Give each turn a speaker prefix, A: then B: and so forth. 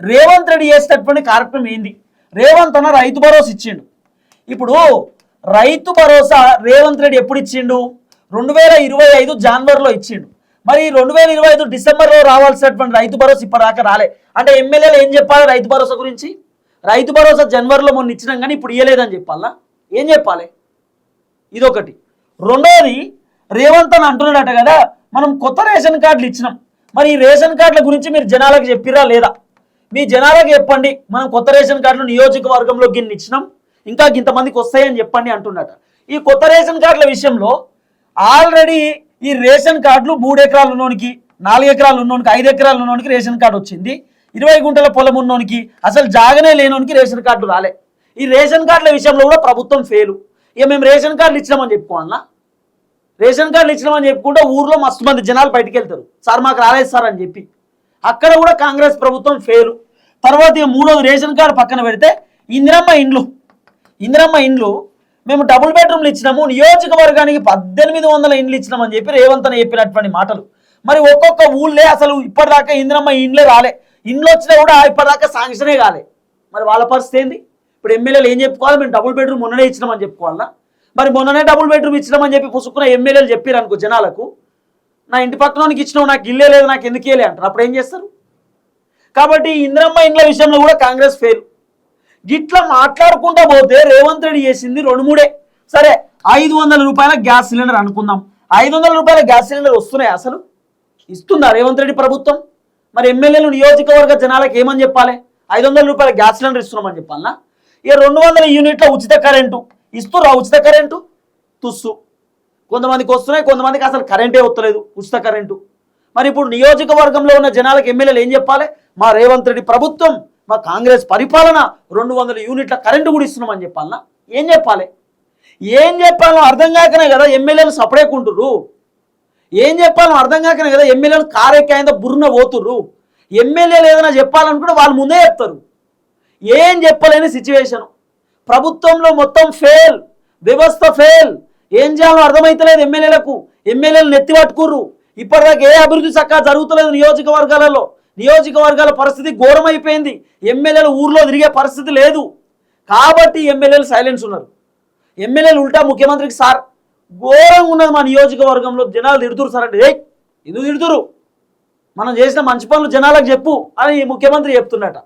A: రేవంత్ రెడ్డి చేసేటటువంటి కార్యక్రమం ఏంది? రేవంత్ అన్న రైతు భరోసా ఇచ్చిండు. ఇప్పుడు రైతు భరోసా రేవంత్ రెడ్డి ఎప్పుడు ఇచ్చిండు? 2025 జనవరిలో ఇచ్చిండు. మరి 2025 డిసెంబర్లో రావాల్సినటువంటి రైతు భరోసా ఇప్పటిదాకా రాలే. అంటే ఎమ్మెల్యేలు ఏం చెప్పాలి రైతు భరోసా గురించి? రైతు భరోసా జనవరిలో మొన్న ఇచ్చినాం కానీ ఇప్పుడు ఇవ్వలేదని చెప్పాలా? ఏం చెప్పాలి? ఇదొకటి. రెండోది, రేవంత్ అని అంటున్నాడట కదా, మనం కొత్త రేషన్ కార్డులు ఇచ్చినాం. మరి ఈ రేషన్ కార్డుల గురించి మీరు జనాలకు చెప్పిరా లేదా? మీ జనాలకు చెప్పండి, మనం కొత్త రేషన్ కార్డులు నియోజకవర్గంలో గిన్ని ఇచ్చినాం, ఇంకా ఇంతమందికి వస్తాయని చెప్పండి అంటున్నట. ఈ కొత్త రేషన్ కార్డుల విషయంలో ఆల్రెడీ ఈ రేషన్ కార్డులు 3 ఎకరాలు ఉన్నోనికి, 4 ఎకరాలు ఉన్నోనికి, 5 ఎకరాలు ఉన్నోనికి రేషన్ కార్డు వచ్చింది. 20 గుంటల పొలం ఉన్నోనికి, అసలు జాగనే లేనోనికి రేషన్ కార్డు రాలే. ఈ రేషన్ కార్డుల విషయంలో కూడా ప్రభుత్వం ఫెయిలు. ఇక మేము రేషన్ కార్డులు ఇచ్చినామని చెప్పుకోవాలన్నా? రేషన్ కార్డులు ఇచ్చినామని చెప్పుకుంటే ఊర్లో మస్తు మంది జనాలు బయటికి వెళ్తారు, సార్ మాకు రాలేదు సార్ అని చెప్పి. అక్కడ కూడా కాంగ్రెస్ ప్రభుత్వం ఫెయిలు. తర్వాత ఇక మూడోది, రేషన్ కార్డు పక్కన పెడితే ఇందిరమ్మ ఇండ్లు మేము డబుల్ బెడ్రూమ్లు ఇచ్చినాము, నియోజకవర్గానికి 1800 ఇండ్లు ఇచ్చినామని చెప్పి రేవంత్ అని చెప్పినటువంటి మాటలు. మరి ఒక్కొక్క ఊళ్ళే అసలు ఇప్పటిదాకా ఇందిరమ్మ ఇండ్లే రాలే, ఇండ్లు వచ్చినా కూడా ఇప్పటిదాకా శాంక్షనే కాలే. మరి వాళ్ళ పరిస్థితి ఏంది? ఇప్పుడు ఎమ్మెల్యేలు ఏం చెప్పుకోవాలి? మేము డబుల్ బెడ్రూమ్ మొన్ననే ఇచ్చినామని చెప్పుకోవాలా? మరి మొన్ననే డబుల్ బెడ్రూమ్ ఇచ్చినామని చెప్పి పుసుకున్న ఎమ్మెల్యేలు చెప్పారు అనుకో జనాలకు, నా ఇంటి పక్కనోనికి ఇచ్చినావు, నాకు ఇల్లే లేదు, నాకు ఎందుకు ఇయ్యలే అంటారు. అప్పుడు ఏం చేస్తారు? కాబట్టి ఇందిరమ్మ ఇండ్ల విషయంలో కూడా కాంగ్రెస్ ఫెయిల్. గిట్లా మాట్లాడుకుంటా పోతే రేవంత్ రెడ్డి చేసింది 2-3. సరే, 500 రూపాయల గ్యాస్ సిలిండర్ అనుకుందాం. 500 రూపాయల గ్యాస్ సిలిండర్ వస్తున్నాయి? అసలు ఇస్తుందా రేవంత్ రెడ్డి ప్రభుత్వం? మరి ఎమ్మెల్యేలు నియోజకవర్గ జనాలకు ఏమని చెప్పాలి? 500 రూపాయల గ్యాస్ సిలిండర్ ఇస్తున్నామని చెప్పాలన్నా? ఇక 200 యూనిట్ల ఉచిత కరెంటు ఇస్తురా? ఉచిత కరెంటు తుస్సు. కొంతమందికి వస్తున్నాయి, కొంతమందికి అసలు కరెంటే వస్తలేదు, ఉచిత కరెంటు. మరి ఇప్పుడు నియోజకవర్గంలో ఉన్న జనాలకు ఎమ్మెల్యేలు ఏం చెప్పాలి? మా రేవంత్ రెడ్డి ప్రభుత్వం, మా కాంగ్రెస్ పరిపాలన 200 యూనిట్ల కరెంటు కూడా ఇస్తున్నామని చెప్పాలన్నా? ఏం చెప్పాలి? ఏం చెప్పాలో అర్థం కాకనే కదా ఎమ్మెల్యేలు సపరేకుంటుర్రు. ఏం చెప్పాలో అర్థం కాకనే కదా ఎమ్మెల్యేలు కారెక్కాయంత బుర్రున పోతుర్రు. ఎమ్మెల్యేలు ఏదైనా చెప్పాలనుకుంటే వాళ్ళు ముందే చెప్తారు. ఏం చెప్పలేని సిచ్యువేషన్. ప్రభుత్వంలో మొత్తం ఫెయిల్, వ్యవస్థ ఫెయిల్. ఏం చేయాలో అర్థమైతలేదు ఎమ్మెల్యేలకు. ఎమ్మెల్యేలు నెత్తిపట్టుకుర్రు. ఇప్పటిదాకా ఏ అభివృద్ధి చక్కగా జరుగుతలేదు నియోజకవర్గాలలో. నియోజకవర్గాల పరిస్థితి ఘోరమైపోయింది. ఎమ్మెల్యేలు ఊర్లో తిరిగే పరిస్థితి లేదు. కాబట్టి ఎమ్మెల్యేలు సైలెన్స్ ఉన్నారు. ఎమ్మెల్యేలు ఉల్టా ముఖ్యమంత్రికి, సార్ ఘోరంగా ఉన్నది మా నియోజకవర్గంలో, జనాలు తిడుతురు సార్ అంటే, ఎందుకు తిడుతురు? మనం చేసిన మంచి పనులు జనాలకు చెప్పు అని ముఖ్యమంత్రి చెప్తున్నట.